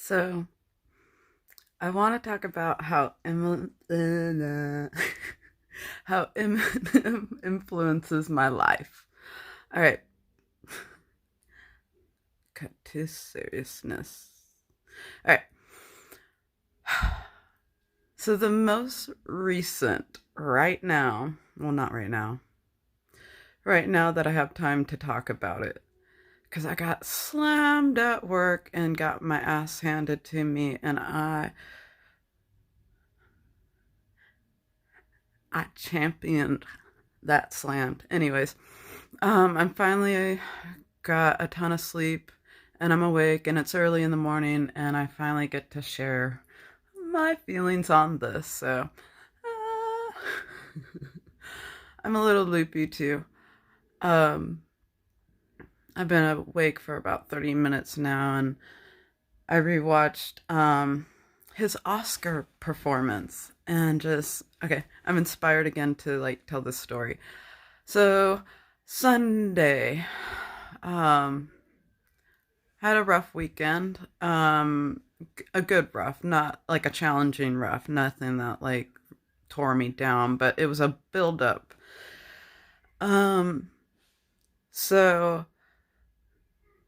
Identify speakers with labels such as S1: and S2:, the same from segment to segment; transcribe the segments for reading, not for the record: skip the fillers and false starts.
S1: So, I want to talk about how how Eminem influences my life. All right, cut to seriousness. All right. So the most recent, right now, well, not right now, right now that I have time to talk about it, because I got slammed at work and got my ass handed to me, and I championed that slammed. Anyways, I'm finally got a ton of sleep and I'm awake and it's early in the morning and I finally get to share my feelings on this. So, I'm a little loopy too. Um, I've been awake for about 30 minutes now and I rewatched his Oscar performance and just okay, I'm inspired again to like tell this story. So Sunday, um, had a rough weekend. A good rough, not like a challenging rough, nothing that like tore me down, but it was a build up. Um, so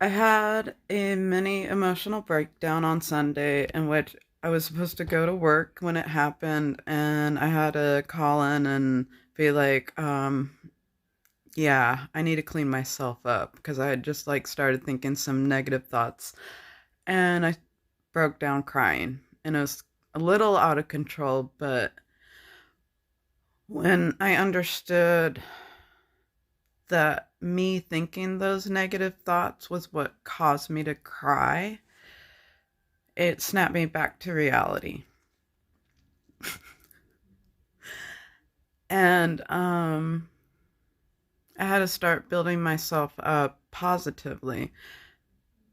S1: I had a mini emotional breakdown on Sunday in which I was supposed to go to work when it happened, and I had to call in and be like, yeah, I need to clean myself up because I had just like started thinking some negative thoughts and I broke down crying and it was a little out of control, but when I understood that me thinking those negative thoughts was what caused me to cry, it snapped me back to reality. And I had to start building myself up positively.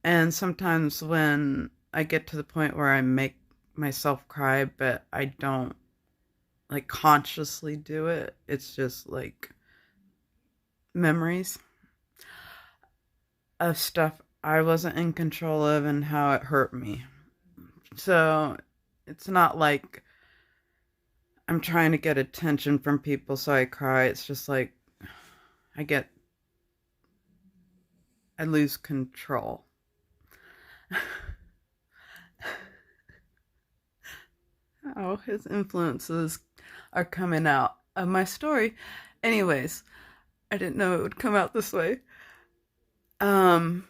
S1: And sometimes when I get to the point where I make myself cry, but I don't like consciously do it, it's just like memories of stuff I wasn't in control of and how it hurt me. So it's not like I'm trying to get attention from people so I cry. It's just like I get, I lose control. Oh, his influences are coming out of my story. Anyways, I didn't know it would come out this way. Um,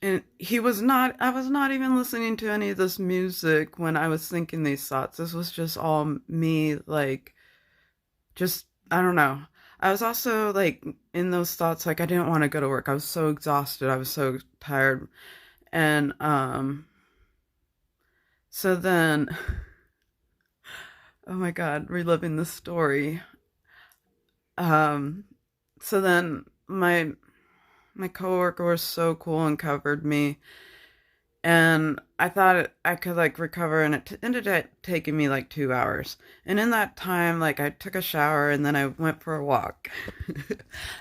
S1: and he was not, I was not even listening to any of this music when I was thinking these thoughts. This was just all me, like, just, I don't know. I was also like in those thoughts, like, I didn't want to go to work. I was so exhausted. I was so tired. And, so then, oh my God, reliving the story. Um, so then my coworker was so cool and covered me, and I thought I could like recover, and it ended up taking me like 2 hours. And in that time, like I took a shower and then I went for a walk.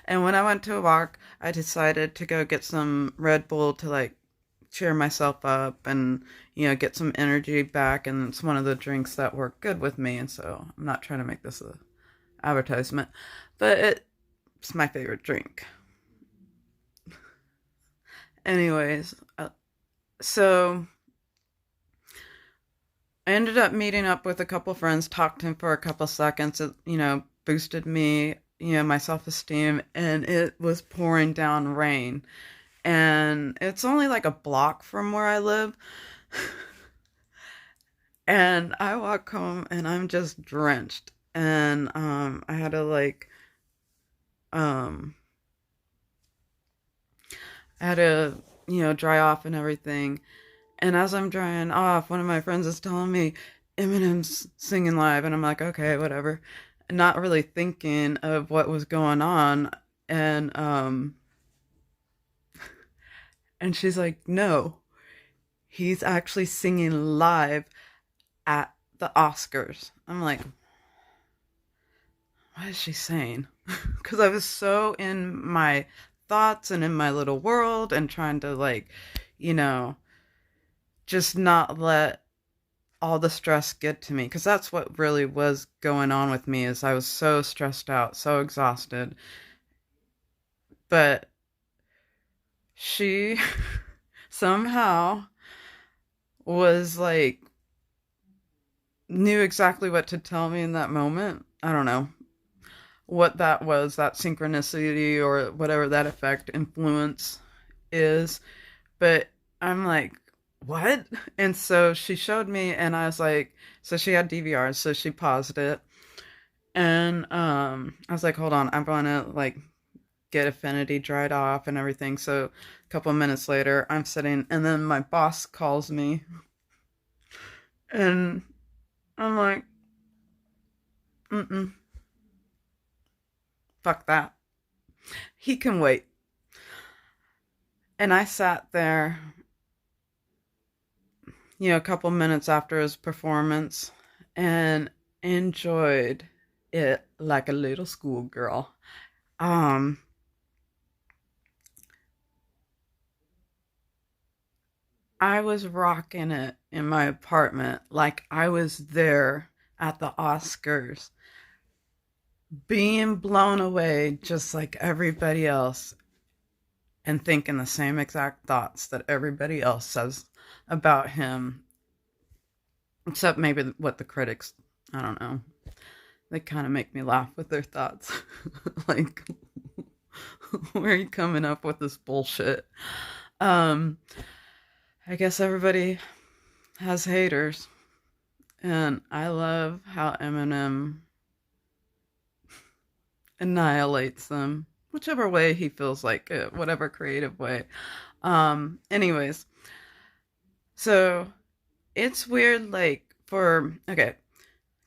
S1: And when I went to a walk, I decided to go get some Red Bull to like cheer myself up and get some energy back. And it's one of the drinks that work good with me. And so I'm not trying to make this a advertisement, but it's my favorite drink. Anyways, so I ended up meeting up with a couple friends, talked to him for a couple seconds. It, boosted me, my self esteem, and it was pouring down rain. And it's only like a block from where I live. And I walk home and I'm just drenched. And I had to like, um, I had to, dry off and everything. And as I'm drying off, one of my friends is telling me Eminem's singing live, and I'm like, okay, whatever. Not really thinking of what was going on, and and she's like, no, he's actually singing live at the Oscars. I'm like, what is she saying? Because I was so in my thoughts and in my little world and trying to like, you know, just not let all the stress get to me, because that's what really was going on with me, is I was so stressed out, so exhausted. But she somehow was like, knew exactly what to tell me in that moment. I don't know what that was, that synchronicity or whatever that effect influence is. But I'm like, what? And so she showed me, and I was like, so she had DVRs, so she paused it. And I was like, hold on, I'm gonna like get Affinity dried off and everything. So a couple of minutes later, I'm sitting, and then my boss calls me, and I'm like, mm-mm, fuck that. He can wait. And I sat there, a couple minutes after his performance and enjoyed it like a little schoolgirl. Um, I was rocking it in my apartment like I was there at the Oscars, being blown away just like everybody else, and thinking the same exact thoughts that everybody else says about him, except maybe what the critics, I don't know, they kind of make me laugh with their thoughts. Like, where are you coming up with this bullshit? Um, I guess everybody has haters, and I love how Eminem annihilates them, whichever way he feels like it, whatever creative way. Anyways, so it's weird, like, okay,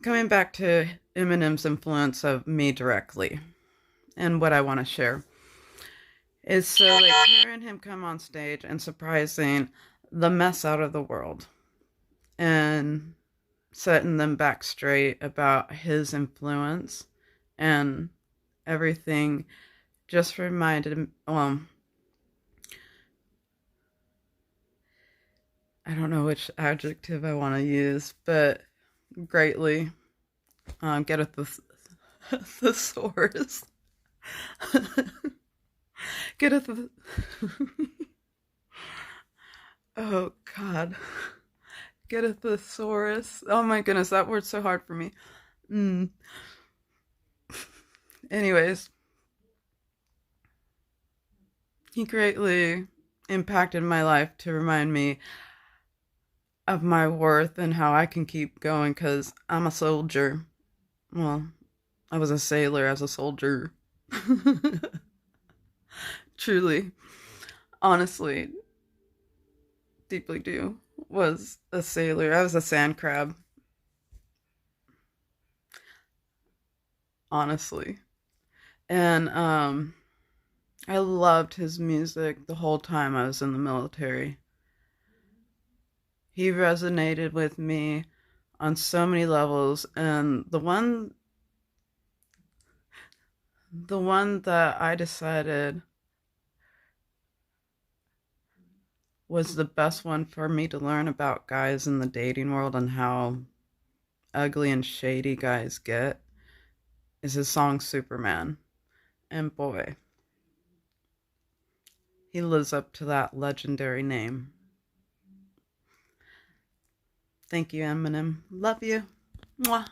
S1: coming back to Eminem's influence of me directly and what I want to share is, so like hearing him come on stage and surprising the mess out of the world and setting them back straight about his influence and everything just reminded him, well, I don't know which adjective I want to use, but greatly getteth the thesaurus. Getteth the oh god, getteth the thesaurus. Oh my goodness, that word's so hard for me. Anyways, he greatly impacted my life to remind me of my worth and how I can keep going, because I'm a soldier. Well, I was a sailor as a soldier. Truly, honestly, deeply do. Was a sailor. I was a sand crab. Honestly. And I loved his music the whole time I was in the military. He resonated with me on so many levels, and the one that I decided was the best one for me to learn about guys in the dating world and how ugly and shady guys get is his song Superman. And boy, he lives up to that legendary name. Thank you, Eminem. Love you. Mwah.